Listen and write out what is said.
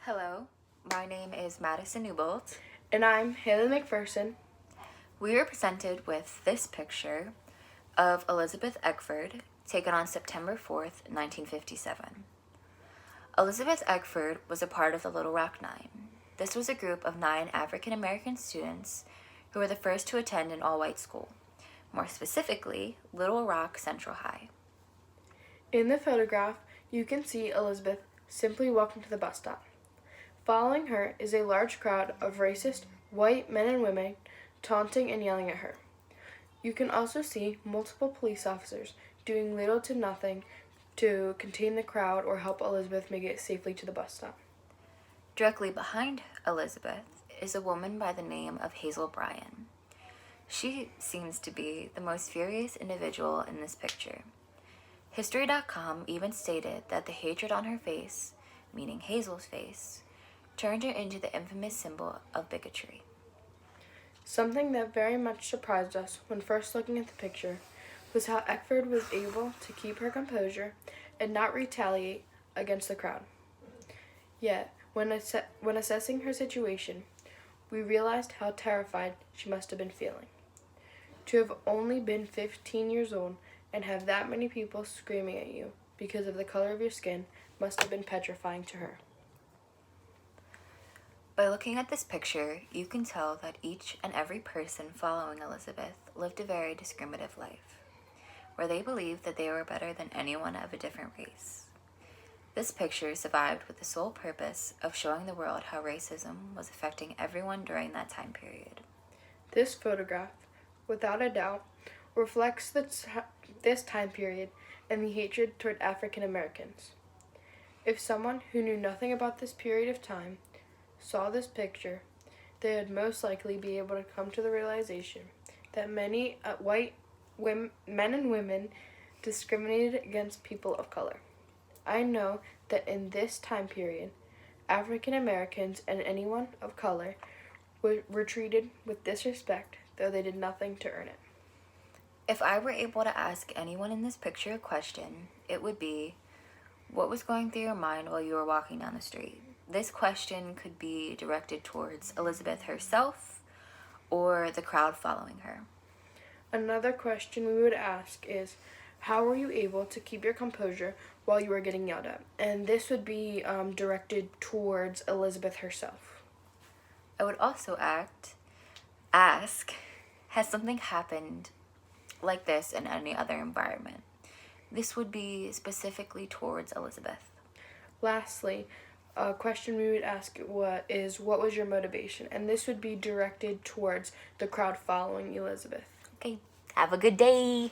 Hello, my name is Madison Newbolt. And I'm Haley McPherson. We are presented with this picture of Elizabeth Eckford, taken on September 4th, 1957. Elizabeth Eckford was a part of the Little Rock Nine. This was a group of 9 African American students who were the first to attend an all-white school, more specifically, Little Rock Central High. In the photograph, you can see Elizabeth simply walking to the bus stop. Following her is a large crowd of racist white men and women taunting and yelling at her. You can also see multiple police officers doing little to nothing to contain the crowd or help Elizabeth make it safely to the bus stop. Directly behind Elizabeth is a woman by the name of Hazel Bryan. She seems to be the most furious individual in this picture. History.com even stated that the hatred on her face, meaning Hazel's face, turned her into the infamous symbol of bigotry. Something that very much surprised us when first looking at the picture was how Eckford was able to keep her composure and not retaliate against the crowd. Yet, when assessing her situation, we realized how terrified she must have been feeling. To have only been 15 years old and have that many people screaming at you because of the color of your skin must have been petrifying to her. By looking at this picture, you can tell that each and every person following Elizabeth lived a very discriminative life, where they believed that they were better than anyone of a different race. This picture survived with the sole purpose of showing the world how racism was affecting everyone during that time period. This photograph, without a doubt, reflects this time period and the hatred toward African Americans. If someone who knew nothing about this period of time saw this picture, they would most likely be able to come to the realization that many white men and women discriminated against people of color. I know that in this time period, African Americans and anyone of color were treated with disrespect, though they did nothing to earn it. If I were able to ask anyone in this picture a question, it would be, what was going through your mind while you were walking down the street? This question could be directed towards Elizabeth herself or the crowd following her. Another question we would ask is, how were you able to keep your composure while you were getting yelled at? And this would be directed towards Elizabeth herself. I would also ask, has something happened like this in any other environment? This would be specifically towards Elizabeth. Lastly, a question we would ask what was your motivation? And this would be directed towards the crowd following Elizabeth. Okay, have a good day.